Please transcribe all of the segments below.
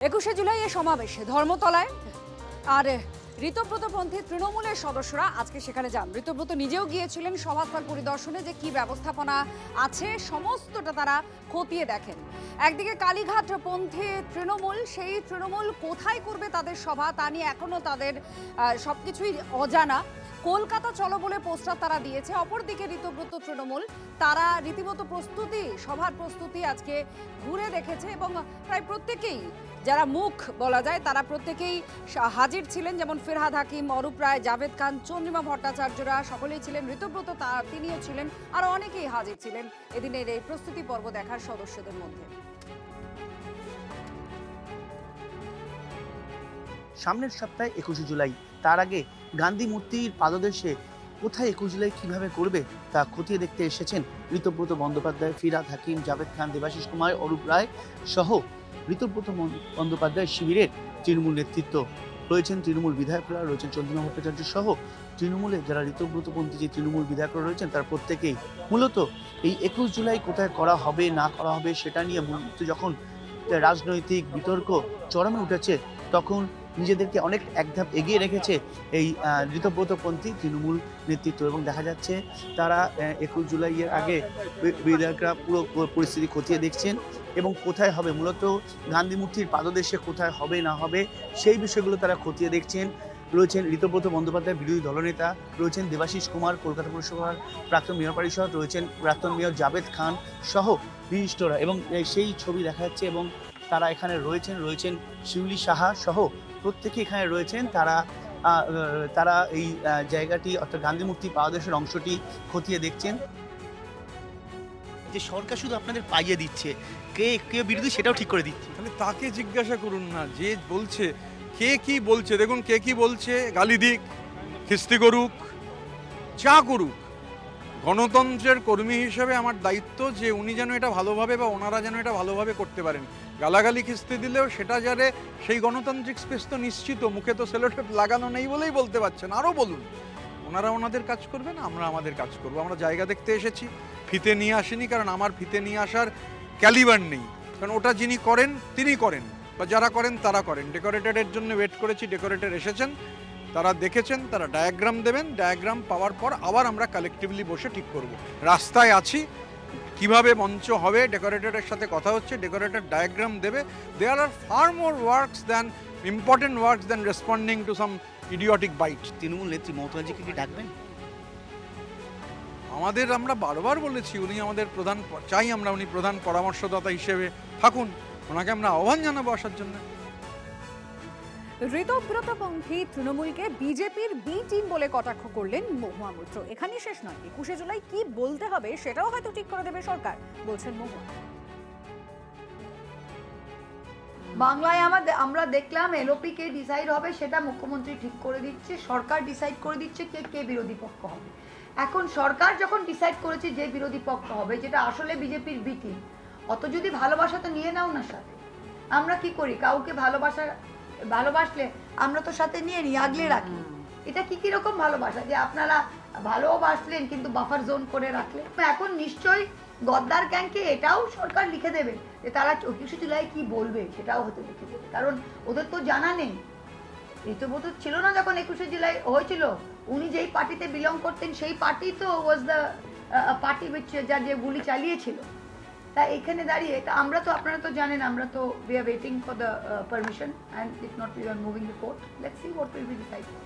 21শে জুলাই এ সমাবেশে ধর্মতলায় আর ঋতব্রতপন্থী তৃণমূলের সদস্যরা আজকে সেখানে যান। ঋতব্রত নিজেও গিয়েছিলেন সভাস্থল পরিদর্শনে, যে কি ব্যবস্থাপনা আছে সমস্তটা তারা খতিয়ে দেখেন। একদিকে কালীঘাট পন্থী তৃণমূল, সেই তৃণমূল কোথায় করবে তাদের সভা তা নিয়ে এখনো তাদের সবকিছুই অজানা। কলকাতা চলো বলে পোস্টার তারা দিয়েছে। অপরদিকে ঋতব্রত তৃণমূল তারা রীতিমতো প্রস্তুতি, সভার প্রস্তুতি আজকে ঘুরে দেখেছে এবং প্রায় প্রত্যেকেই, যারা মুখ বলা যায় তারা প্রত্যেকেই হাজির ছিলেন। যেমন ফিরহাদ হাকিম, অরূপ রায়, জাভেদ খান, চন্দ্রিমা ভট্টাচার্যরা সকলেই ছিলেন। ঋতব্রত তিনিও ছিলেন, আরো অনেকেই হাজির ছিলেন এদিনের এই প্রস্তুতি পর্ব দেখার সদস্যদের মধ্যে। সামনের সপ্তাহে 21শে জুলাই, তার আগে গান্ধী মূর্তির পাদদেশে কোথায় 21 জুলাই কিভাবে করবে তা খতিয়ে দেখতে এসেছেন ঋতব্রত বন্দ্যোপাধ্যায়, ফিরহাদ হাকিম, জাভেদ খান, দেবাশিস কুমার, অরূপ রায় সহ ঋতব্রত বন্দ্যোপাধ্যায় শিবিরের তৃণমূল নেতৃত্ব রয়েছেন। তৃণমূল বিধায়করা রয়েছেন, চন্দ্রিমা ভট্টাচার্য সহ তৃণমূলের যারা ঋতব্রতপন্থী যে তৃণমূল বিধায়করা রয়েছেন তার প্রত্যেকেই মূলত এই 21 জুলাই কোথায় করা হবে না করা হবে সেটা নিয়ে মূলত যখন রাজনৈতিক বিতর্ক চরমে উঠেছে তখন নিজেদেরকে অনেক এক ধাপ এগিয়ে রেখেছে এই ঋতব্রতপন্থী তৃণমূল নেতৃত্ব। এবং দেখা যাচ্ছে তারা 21 জুলাইয়ের আগে বিধায়করা পুরো পরিস্থিতি খতিয়ে দেখছেন এবং কোথায় হবে, মূলত গান্ধী মূর্তির পাদদেশে কোথায় হবে না হবে সেই বিষয়গুলো তারা খতিয়ে দেখছেন। রয়েছেন ঋতব্রত বন্দ্যোপাধ্যায় বিরোধী দলনেতা, রয়েছেন দেবাশিস কুমার কলকাতা পৌরসভার প্রাক্তন মেয়র পরিষদ, রয়েছেন প্রাক্তন মেয়র জাভেদ খান সহ বিশিষ্টরা এবং সেই ছবি দেখা যাচ্ছে। এবং তারা এখানে রয়েছেন শিউলি সাহা সহ প্রত্যেকে এখানে রয়েছেন। তারা এই জায়গাটি অর্থাৎ গান্ধী মূর্তি পাদদেশের অংশটি খতিয়ে দেখছেন। যে সরকার শুধু আপনাদের পাইয়ে দিচ্ছে, কে বিরোধী সেটাও ঠিক করে দিচ্ছে। তাহলে তাকে জিজ্ঞাসা করুন না যে বলছে কে কি বলছে। দেখুন কে কি বলছে, গালি দিক, খিস্তি করুক, যা করুক, গণতন্ত্রের কর্মী হিসেবে আমার দায়িত্ব যে উনি যেন এটা ভালোভাবে বা ওনারা যেন এটা ভালোভাবে করতে পারেন। গালাগালি খিস্তি দিলেও সেটা যারে সেই গণতান্ত্রিক স্পেস তো নিশ্চিত, মুখে তো সেলোটেপ লাগানো নেই বলেই বলতে পারছেন। আরও বলুন, ওনারা ওনাদের কাজ করবেন, আমরা আমাদের কাজ করব। আমরা জায়গা দেখতে এসেছি, ফিতে নিয়ে আসিনি, কারণ আমার ফিতে নিয়ে আসার ক্যালিবার নেই। কারণ ওটা যিনি করেন তিনি করেন, বা যারা করেন তারা করেন। ডেকোরেটরের জন্য ওয়েট করেছি, ডেকোরেটর এসেছেন, তারা দেখেছেন, তারা ডায়াগ্রাম দেবেন। ডায়াগ্রাম পাওয়ার পর আবার আমরা কালেকটিভলি বসে ঠিক করব। রাস্তায় আছি, কিভাবে মঞ্চ হবে ডেকোরেটরের সাথে কথা হচ্ছে, ডেকোরেটর ডায়াগ্রাম দেবে। There are far more works than important works than responding to some idiotic bite. Trinamool নেত্রী মমতা ব্যানার্জিকে কি ডাকবেন? আমরা বারবার বলেছি উনি আমাদের প্রধান চাই, আমরা উনি প্রধান পরামর্শদাতা হিসেবে থাকুন, ওনাকে আমরা আহ্বান জানাবো আসার জন্য। ঋতব্রতপন্থী তৃণমূলকে বিজেপির বি টিম বলে কটাক্ষ করলেন মহুয়া মৈত্র। এখানেই শেষ নয়, 21শে জুলাই কি বলতে হবে সেটাও হয়তো ঠিক করে দেবে সরকার, বলছেন মহুয়া। বাংলায় আমরা দেখলাম এলওপি কে ডিসাইড হবে সেটা মুখ্যমন্ত্রী ঠিক করে দিচ্ছে, সরকার ডিসাইড করে দিচ্ছে কে বিরোধী পক্ষ হবে। এখন সরকার যখন ডিসাইড করেছে যে বিরোধী পক্ষ হবে, যেটা আসলে বিজেপির বি টিম, অত যদি ভালোবাসা তো নিয়ে নাও না সাথে। আমরা কি করি, কাউকে ভালোবাসলে আমরা তো সাথে নিয়ে নিই, আগলে রাখি। এটা কি রকম ভালোবাসা যে আপনারা ভালোবাসলেন কিন্তু বাফার জোন করে রাখলেন? এখন নিশ্চয়ই গদ্দার গ্যাংকে এটাও সরকার লিখে দেবে যে তারা 21শে জুলাই কি বলবে, সেটাও হয়তো লিখে দেবে, কারণ ওদের তো জানা নেই। ঋতব্রত ছিল না যখন 21শে জুলাই হয়েছিল, উনি যেই পার্টিতে বিলং করতেন সেই পার্টি তো ওয়াজ দ্য পার্টি যার যে গুলি চালিয়েছিল। তা এখানে দাঁড়িয়ে আমরা তো, আপনারা তো জানেন, আমরা তো we are waiting for the permission and if not we are moving the court. Let's see what will be decided.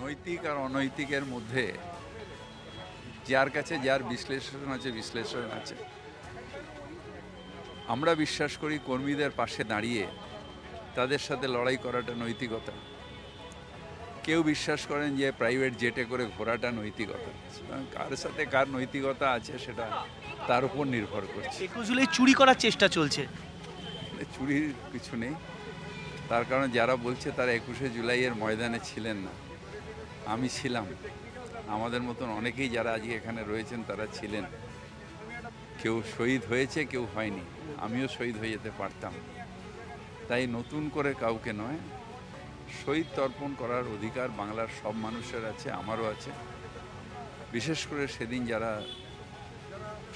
নৈতিক আর অনৈতিকের মধ্যে যার কাছে যার বিশ্লেষণ আছে। আমরা বিশ্বাস করি কর্মীদের পাশে দাঁড়িয়ে তাদের সাথে লড়াই করাটা নৈতিকতা। কেউ বিশ্বাস করেন যে প্রাইভেট জেটে করে ঘোরাটা নৈতিকতা। কার সাথে কার নৈতিকতা আছে সেটা তার উপর নির্ভর করছে। 21 জুলাই চুরি করার চেষ্টা চলছে। চুরির কিছু নেই, তার কারণ যারা বলছে তারা 21শে জুলাইয়ের ময়দানে ছিলেন না। আমি ছিলাম, আমাদের মতন অনেকেই যারা আজকে এখানে রয়েছেন তারা ছিলেন। কেউ শহীদ হয়েছে, কেউ হয়নি। আমিও শহীদ হয়ে যেতে পারতাম। তাই নতুন করে কাউকে নয়, শহীদ তর্পণ করার অধিকার বাংলার সব মানুষের আছে, আমারও আছে। বিশেষ করে সেদিন যারা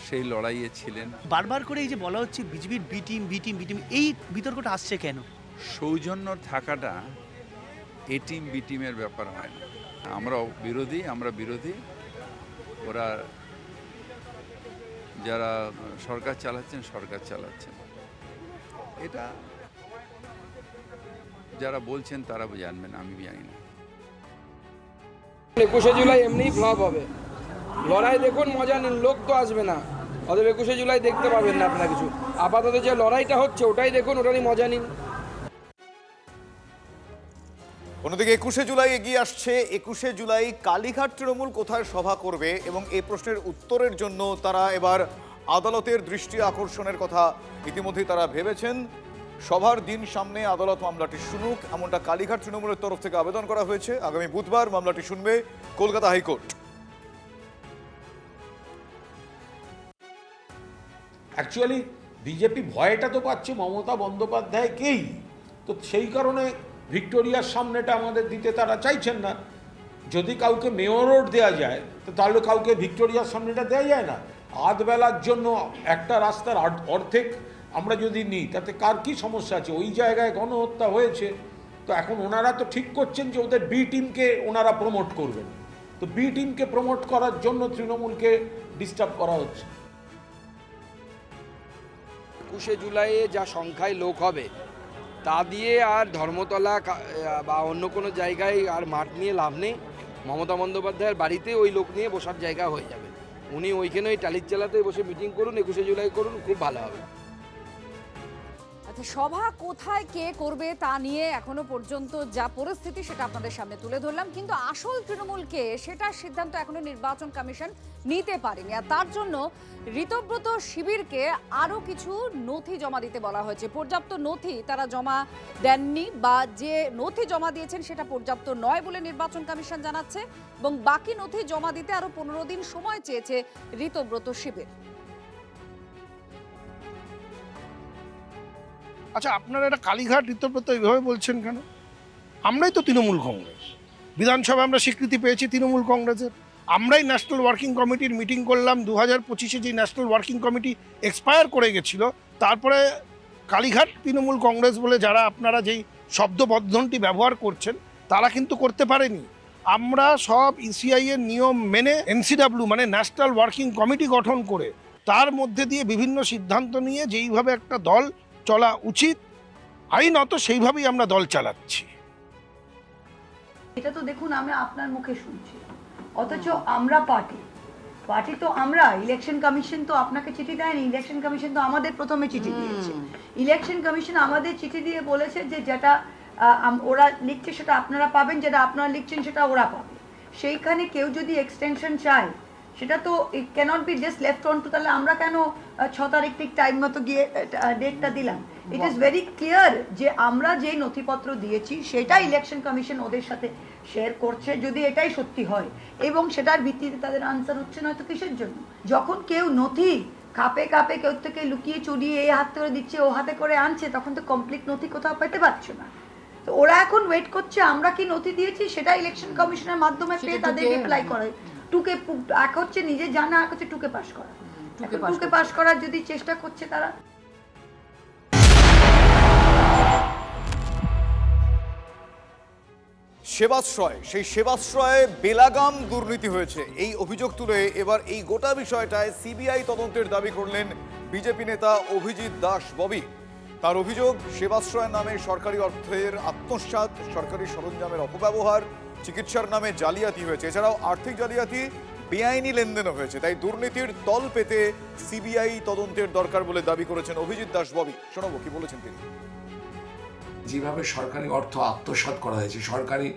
সেই লড়াইয়ে ছিলেন। বারবার করে এই যে বলা হচ্ছে বিজেপির বি টিম, এই বিতর্কটা আসছে কেন? সৌজন্য থাকাটা এ টিম বি টিমের ব্যাপার হয় না। আমরা বিরোধী, ওরা যারা সরকার চালাচ্ছেন, এটা যারা বলছেন তারা জানবেন, আমি জানি না। 21শে জুলাই এমনি ফ্লপ হবে। লড়াই দেখুন, মজা নিন, লোক তো আসবে না, অতএব 21শে জুলাই দেখতে পাবেন না আপনারা কিছু। আপাতত যে লড়াইটা হচ্ছে ওটাই দেখুন, ওটারই মজা নিন। অন্যদিকে 21শে জুলাই এগিয়ে আসছে। 21শে জুলাই কালীঘাট তৃণমূল কোথায় সভা করবে এবং এই প্রশ্নের উত্তরের জন্য তারা এবার আদালতের দৃষ্টি আকর্ষণের কথা ইতিমধ্যেই তারা ভেবেছেন। সভার দিন সামনে আদালত মামলাটি শুনুক, এমনটা কালীঘাট তৃণমূলের তরফ থেকে আবেদন করা হয়েছে। আগামী বুধবার মামলাটি শুনবে কলকাতা হাইকোর্ট। অ্যাকচুয়ালি বিজেপি ভয়টা তো পাচ্ছে মমতা বন্দ্যোপাধ্যায়কেই, তো সেই কারণে ভিক্টোরিয়ার সামনেটা আমাদের দিতে তারা চাইছেন না। যদি কাউকে মেয়র রোড দেওয়া যায় তো তাহলে কাউকে ভিক্টোরিয়ার সামনেটা দেওয়া যায় না। আধবেলার জন্য একটা রাস্তার অর্ধেক আমরা যদি নিই তাতে কার কী সমস্যা আছে? ওই জায়গায় গণহত্যা হয়েছে, তো এখন ওনারা তো ঠিক করছেন যে ওদের বি টিমকে ওনারা প্রমোট করবেন। তো বি টিমকে প্রমোট করার জন্য তৃণমূলকে ডিস্টার্ব করা হচ্ছে। 21শে জুলাইয়ে যা সংখ্যায় লোক হবে তা দিয়ে আর ধর্মতলা বা অন্য কোনো জায়গায় আর মাঠ নিয়ে লাভ নেই। মমতা বন্দ্যোপাধ্যায়ের বাড়িতে ওই লোক নিয়ে বসার জায়গা হয়ে যাবে। উনি ওইখানে ওই টালির চালাতে বসে মিটিং করুন, 21শে জুলাই করুন, খুব ভালো হবে। আচ্ছা, সভা কোথায় কে করবে তা নিয়ে এখনো পর্যন্ত যা পরিস্থিতি সেটা আপনাদের সামনে তুলে ধরলাম, কিন্তু আসল তৃণমূলকে সেটার সিদ্ধান্ত এখনো নির্বাচন কমিশন নিতে পারেনি। আর তার জন্য ঋতব্রত শিবিরকে আরও কিছু নথি জমা দিতে বলা হয়েছে। পর্যাপ্ত নথি তারা জমা দেননি, বা যে নথি জমা দিয়েছেন সেটা পর্যাপ্ত নয় বলে নির্বাচন কমিশন জানাচ্ছে, এবং বাকি নথি জমা দিতে আরও 15 দিন সময় চেয়েছে ঋতব্রত শিবির। আচ্ছা, আপনারা এটা কালীঘাট ঋতব্রত এইভাবে বলছেন কেন? আমরাই তো তৃণমূল কংগ্রেস, বিধানসভায় আমরা স্বীকৃতি পেয়েছি তৃণমূল কংগ্রেসের। আমরাই ন্যাশনাল ওয়ার্কিং কমিটির মিটিং করলাম। 2025-এ যে ন্যাশনাল ওয়ার্কিং কমিটি এক্সপায়ার করে গেছিল, তারপরে কালীঘাট তৃণমূল কংগ্রেস বলে যারা আপনারা যেই শব্দবন্ধনটি ব্যবহার করছেন তারা কিন্তু করতে পারেনি। আমরা সব ইসিআই এর নিয়ম মেনে এনসিডাব্লিউ মানে ন্যাশনাল ওয়ার্কিং কমিটি গঠন করে তার মধ্যে দিয়ে বিভিন্ন সিদ্ধান্ত নিয়ে যেইভাবে একটা দল চলা উচিত আইনত সেইভাবেই আমরা দল চালাচ্ছি। এটা তো দেখুন আমি আপনার মুখে শুনছি, অথচ আমরা পার্টি তো আমরা, ইলেকশন কমিশন তো আপনাকে চিঠি দেয়নি। ইলেকশন কমিশন তো আমাদের প্রথমে চিঠি দিয়েছে। ইলেকশন কমিশন আমাদের চিঠি দিয়ে বলেছে যে যেটা ওরা লিখছে সেটা আপনারা পাবেন, যেটা আপনারা লিখছেন সেটা ওরা পাবে। সেইখানে কেউ যদি এক্সটেনশন চায় সেটা তো it cannot be just left on to. তাহলে আমরা কেন 6 তারিখ ঠিক টাইম মতো গিয়ে ডেটটা দিলাম? ইট ইজ ভেরি ক্লিয়ার যে আমরা যে নথিপত্র দিয়েছি সেটা ইলেকশন কমিশন ওদের সাথে শেয়ার করছে, যদি এটাই সত্যি হয়, এবং সেটার ভিত্তিতে তাদের আনসার হচ্ছে না। তো কিসের জন্য? যখন কেউ নথি কাপে কেউ থেকে লুকিয়ে চুরিয়ে এই হাত করে দিচ্ছে, ও হাতে করে আনছে, তখন তো কমপ্লিট নথি কোথাও পেতে পারছো না। তো ওরা এখন ওয়েট করছে আমরা কি নথি দিয়েছি সেটা ইলেকশন কমিশনের মাধ্যমে পেয়ে তাদের রিপ্লাই করে। টুকে এক হচ্ছে নিজে জানা, এক হচ্ছে টুকে পাস করা। টুকে পাস করার যদি চেষ্টা করছে তারা। সেবাশ্রয়, সেই সেবাশ্রয়ে বেলাগাম দুর্নীতি হয়েছে এই অভিযোগ তুলে এবার এই গোটা বিষয়টায় সিবিআই তদন্তের দাবি করলেন বিজেপি নেতা অভিজিৎ দাস ববি। তার অভিযোগ, সেবাশ্রয়ের নামে সরকারি অর্থের আত্মসাৎ, সরকারি সরঞ্জামের অপব্যবহার, চিকিৎসার নামে জালিয়াতি হয়েছে, এছাড়াও আর্থিক জালিয়াতি, বেআইনি লেনদেনও হয়েছে। তাই দুর্নীতির তল পেতে সিবিআই তদন্তের দরকার বলে দাবি করেছেন অভিজিৎ দাস ববি। শোনাবো কি বলেছেন তিনি। যেভাবে সরকারি অর্থ আত্মসাৎ করা হয়েছে, সরকারি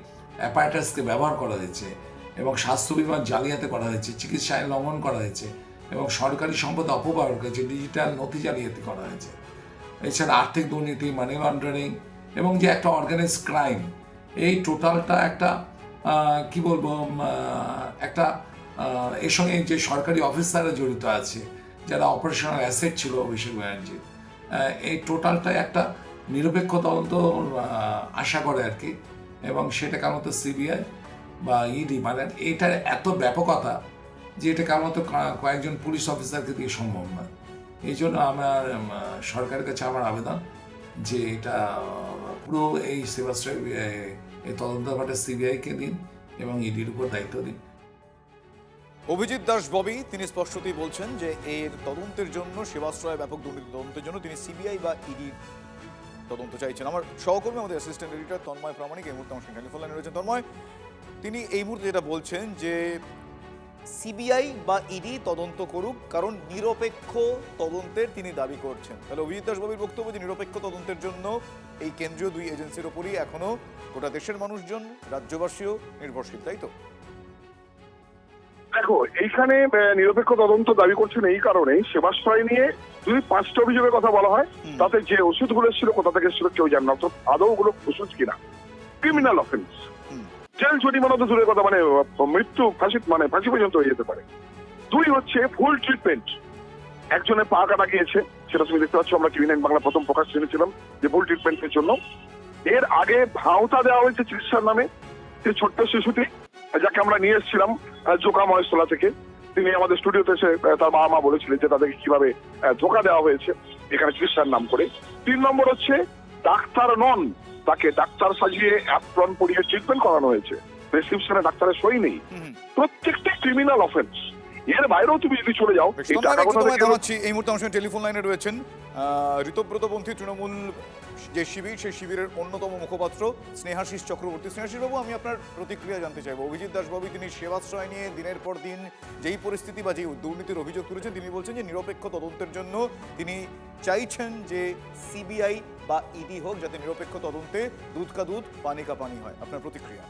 অ্যাপারেটাসকে ব্যবহার করা হয়েছে, এবং স্বাস্থ্য বিমা জালিয়াতি করা হয়েছে, চিকিৎসা আইন লঙ্ঘন করা হয়েছে, এবং সরকারি সম্পদ অপব্যবহার করেছে, ডিজিটাল নথি জালিয়াতি করা হয়েছে, এছাড়া আর্থিক দুর্নীতি, মানি লন্ডারিং, এবং যে একটা অর্গানাইজ ক্রাইম, এই টোটালটা একটা কি বলবো, একটা এর সঙ্গে যে সরকারি অফিসাররা জড়িত আছে, যারা অপারেশনাল অ্যাসেট ছিল অভিষেক ব্যানার্জির, এই টোটালটা একটা নিরপেক্ষ তদন্ত আশা করে আর কি। এবং সেটা কেন তো সিবিআই বা ইডি, মানে এটার এত ব্যাপকতা যে এটা কেবলমাত্র কয়েকজন পুলিশ অফিসারকে দিয়ে সম্ভব নয়। এই জন্য আমার সরকারের কাছে আমার আবেদন যে এটা পুরো এই সেবাশ্রয় এই তদন্ত ব্যাপারটা সিবিআইকে দিন এবং ইডির উপর দায়িত্ব দিন। অভিজিৎ দাস ববি তিনি স্পষ্টতই বলছেন যে এর তদন্তের জন্য, সেবাশ্রয় ব্যাপক দুর্নীতি তদন্তের জন্য তিনি সিবিআই বা ইডির তদন্ত চাইছেন। আমার সহকর্মী, আমাদের অ্যাসিস্ট্যান্ট এডিটর তন্ময় প্রামাণিক এই মুহূর্তে আমার সঙ্গে টেলিফোন লাইনে রয়েছেন। তন্ময়, তিনি এই মুহূর্তে যেটা বলছেন যে সিবিআই বা ইডি তদন্ত করুক, কারণ নিরপেক্ষ তদন্তের তিনি দাবি করছেন। তাহলে অভিজিৎ দাস ববির বক্তব্য যে নিরপেক্ষ তদন্তের জন্য এই কেন্দ্রীয় দুই এজেন্সির উপরই এখনো গোটা দেশের মানুষজন, রাজ্যবাসীও নির্ভরশীল, তাই তো? দেখো, এইখানে নিরপেক্ষ তদন্ত দাবি করছেন এই কারণেই, সেবাশ্রয় নিয়ে যদি 5টা অভিযোগের কথা বলা হয়, তাতে যে ওষুধগুলো এসেছিল কোথা থেকে এসেছিল কেউ জানে না, তো আদৌ ওগুলো ওষুধ কিনা, ক্রিমিনাল অফেন্স, জেল জরিমানা তো দূরের কথা, মানে মৃত্যু, ফাঁসি পর্যন্ত হয়ে যেতে পারে। 2 হচ্ছে ফুল ট্রিটমেন্ট, একজনের পা কাটা গিয়েছে, সেটা তুমি দেখতে পাচ্ছ, আমরা টিভি 9 বাংলা প্রথম প্রকাশ শুনেছিলাম যে ফুল ট্রিটমেন্টের জন্য। এর আগে ভাওতা দেওয়া হয়েছে চিকিৎসার নামে, সেই ছোট্ট শিশুটি যাকে আমরা নিয়ে এসেছিলাম জোকা মহেশতলা থেকে, তিনি আমাদের স্টুডিওতে এসে তার বাবা মা বলেছিলেন যে তাদেরকে কিভাবে ধোকা দেওয়া হয়েছে এখানে চিকিৎসার নাম করে। 3 নম্বর হচ্ছে ডাক্তার নন, তাকে ডাক্তার সাজিয়ে অ্যাপ্রন পরিয়ে ট্রিটমেন্ট করানো হয়েছে, প্রেসক্রিপশনে ডাক্তারের সই নেই। প্রত্যেকটা ক্রিমিনাল অফেন্স। এর বাইরেও তুমি যদি চলে যাও, এই টাকা কথা এই মুহূর্তে আমার সঙ্গে টেলিফোন লাইনে রয়েছেন ঋতব্রতপন্থী তৃণমূল যে শিবির, সেই শিবিরের অন্যতম মুখপাত্র স্নেহাশিস চক্রবর্তী। স্নেহাশিস বাবু, আমি আপনার প্রতিক্রিয়া জানতে চাইবো। অভিজিৎ দাস বাবু তিনি সেবাশ্রয় নিয়ে দিনের পর দিন যেই পরিস্থিতি বা যেই দুর্নীতির অভিযোগ তুলেছেন, তিনি বলছেন যে নিরপেক্ষ তদন্তের জন্য তিনি চাইছেন যে সিবিআই বা ইডি হোক, যাতে নিরপেক্ষ তদন্তে দুধ কা দুধ পানি কা পানি হয়। আপনার প্রতিক্রিয়া?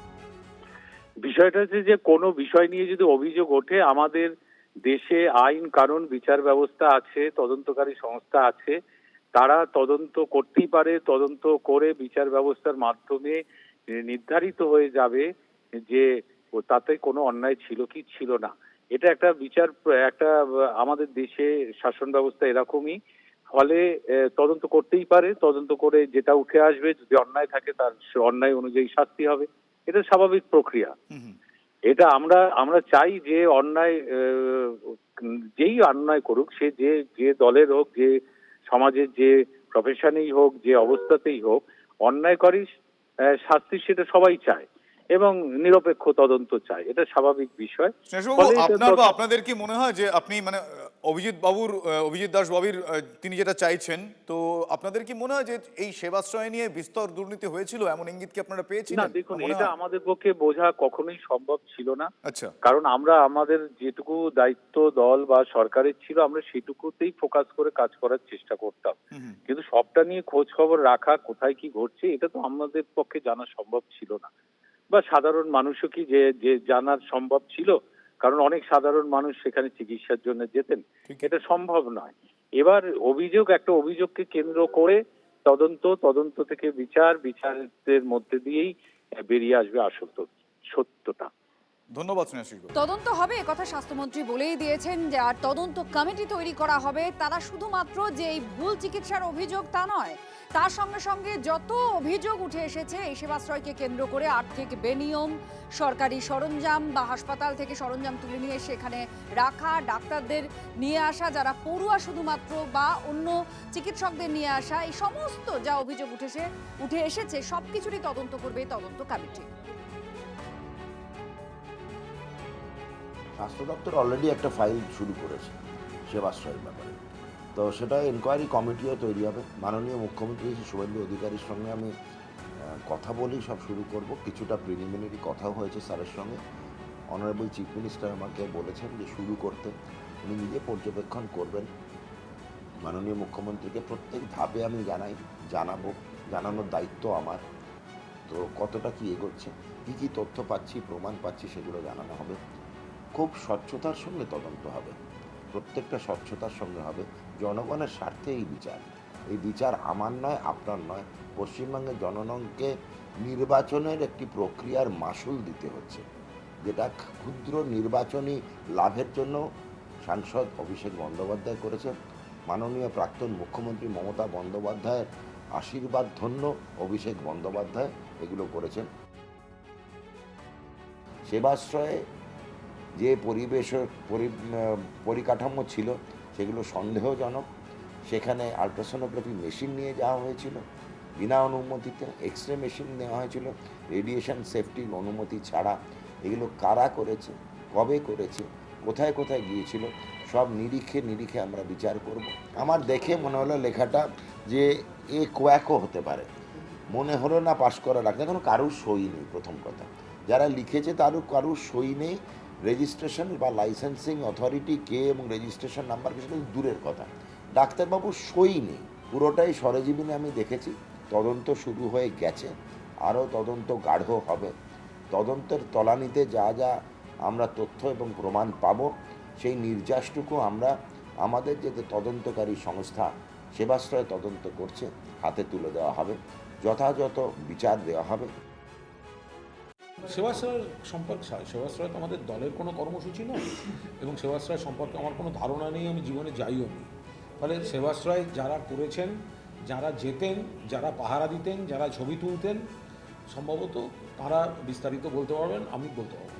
বিষয়টা হচ্ছে যে কোনো বিষয় নিয়ে যদি অভিযোগ ওঠে, আমাদের দেশে আইন কানুন বিচার ব্যবস্থা আছে, তদন্তকারী সংস্থা আছে, তারা তদন্ত করতেই পারে। তদন্ত করে বিচার ব্যবস্থার মাধ্যমে নির্ধারিত হয়ে যাবে যে তাতে কোনো অন্যায় ছিল কি ছিল না। এটা একটা একটা আমাদের দেশে শাসন ব্যবস্থা এরকমই। ফলে তদন্ত করতেই পারে, তদন্ত করে যেটা উঠে আসবে, যদি অন্যায় থাকে তার অন্যায় অনুযায়ী শাস্তি হবে, এটা স্বাভাবিক প্রক্রিয়া। এটা আমরা চাই যে অন্যায়, যেই অন্যায় করুক, সে যে দলের হোক, যে সমাজের যে প্রফেশনেই হোক, যে অবস্থাতেই হোক, অন্যায়কারী শাস্তি সেটা সবাই চায় এবং নিরপেক্ষ তদন্ত চায়, এটা স্বাভাবিক বিষয়। আপনাদের কি মনে হয় যে আপনি মানে অভিজিৎ দাস ববির তিনি যেটা চাইছেন, তো আপনাদের কি মনে হয় যে এই সেবাশ্রয় নিয়ে বিস্তর দুর্নীতি হয়েছিল, এমন ইঙ্গিত কি আপনারা পেয়েছিলেন? না, দেখুন, এটা আমাদের পক্ষে বোঝা কখনোই সম্ভব ছিল না। আচ্ছা, কারণ আমরা আমাদের যেটুকু দায়িত্ব দল বা সরকারের ছিল, আমরা সেটুকুতেই ফোকাস করে কাজ করার চেষ্টা করতাম। কিন্তু সবটা নিয়ে খোঁজ খবর রাখা, কোথায় কি ঘটছে, এটা তো আমাদের পক্ষে জানা সম্ভব ছিল না, বা সাধারণ মানুষও কি যে জানার সম্ভব ছিল, কারণ অনেক সাধারণ মানুষ সেখানে চিকিৎসার জন্য যেতেন, এটা সম্ভব নয়। এবার একটা অভিযোগকে কেন্দ্র করে তদন্ত থেকে বিচারের মধ্যে দিয়েই বেরিয়ে আসবে আসল সত্যটা। ধন্যবাদ স্নেহাশিস। তদন্ত হবে কথা স্বাস্থ্যমন্ত্রী বলেই দিয়েছেন, যে আর তদন্ত কমিটি তৈরি করা হবে। তারা শুধুমাত্র যে এই ভুল চিকিৎসার অভিযোগ তা নয়, তার সঙ্গে সঙ্গে যত অভিযোগ উঠে এসেছে এই সেবাশ্রয়কে কেন্দ্র করে, আর্থিক বেনিয়ম, সরকারি সরঞ্জাম বা হাসপাতাল থেকে সরঞ্জাম তুলে নিয়ে সেখানে রাখা, ডাক্তারদের নিয়ে আসা যারা পড়ুয়া শুধুমাত্র, বা অন্য চিকিৎসকদের নিয়ে আসা, এই সমস্ত যা অভিযোগ উঠে এসেছে সবকিছুরই তদন্ত করবে তদন্ত কমিটি। স্বাস্থ্য দপ্তর অলরেডি একটা ফাইল শুরু করেছে সেবাশ্রয়ের ব্যাপারে, তো সেটা এনকোয়ারি কমিটিও তৈরি হবে। মাননীয় মুখ্যমন্ত্রী শুভেন্দু অধিকারীর সঙ্গে আমি কথা বলেই সব শুরু করব। কিছুটা প্রিলিমিনারি কথাও হয়েছে স্যারের সঙ্গে। অনারেবল চিফ মিনিস্টার আমাকে বলেছেন যে শুরু করতে, উনি নিজে পর্যবেক্ষণ করবেন। মাননীয় মুখ্যমন্ত্রীকে প্রত্যেক ধাপে আমি জানানোর দায়িত্ব আমার। তো কতটা কি এগোচ্ছে, কী কী তথ্য পাচ্ছি, প্রমাণ পাচ্ছি, সেগুলো জানানো হবে। খুব স্বচ্ছতার সঙ্গে তদন্ত হবে, প্রত্যেকটা স্বচ্ছতার সঙ্গে হবে। জনগণের স্বার্থে এই বিচার আমার নয়, আপনার নয়। পশ্চিমবঙ্গের জনগণকে নির্বাচনের একটি প্রক্রিয়ার মাসুল দিতে হচ্ছে, যেটা ক্ষুদ্র নির্বাচনী লাভের জন্য সাংসদ অভিষেক বন্দ্যোপাধ্যায় করেছেন। মাননীয় প্রাক্তন মুখ্যমন্ত্রী মমতা বন্দ্যোপাধ্যায়ের আশীর্বাদ ধন্য অভিষেক বন্দ্যোপাধ্যায় এগুলো করেছেন। সেবাশ্রয়ে যে পরিকাঠামো ছিল সেগুলো সন্দেহজনক। সেখানে আলট্রাসোনোগ্রাফি মেশিন নিয়ে যাওয়া হয়েছিল বিনা অনুমতিতে, এক্স রে মেশিন নেওয়া হয়েছিল রেডিয়েশন সেফটির অনুমতি ছাড়া। এগুলো কারা করেছে, কবে করেছে, কোথায় কোথায় গিয়েছিল, সব নিরিখে আমরা বিচার করব। আমার দেখে মনে হলো লেখাটা যে এ কোয়াকও হতে পারে, মনে হলো না পাশ করা রাখতে, কোনো কারুর সই নেই। প্রথম কথা, যারা লিখেছে তারও কারুর সই নেই। রেজিস্ট্রেশন বা লাইসেন্সিং অথরিটি কে এবং রেজিস্ট্রেশন নাম্বার কিছু দূরের কথা, ডাক্তারবাবুর সই নেই। পুরোটাই সরেজমিনে আমি দেখেছি। তদন্ত শুরু হয়ে গেছে, আরও তদন্ত গাঢ় হবে। তদন্তের তলানিতে যা যা আমরা তথ্য এবং প্রমাণ পাব, সেই নির্যাসটুকু আমরা আমাদের যে তদন্তকারী সংস্থা সেবাশ্রয় তদন্ত করছে হাতে তুলে দেওয়া হবে, যথাযথ বিচার দেওয়া হবে। সেবাশ্রয়ের সম্পর্কে, সেবাশ্রয় তো আমাদের দলের কোনো কর্মসূচি নয় এবং সেবাশ্রয় সম্পর্কে আমার কোনো ধারণা নেই, আমি জীবনে যাইও নি। ফলে সেবাশ্রয় যারা করেছেন, যারা যেতেন, যারা পাহারা দিতেন, যারা ছবি তুলতেন, সম্ভবত তারা বিস্তারিত বলতে পারবেন, আমি বলতে পারবো।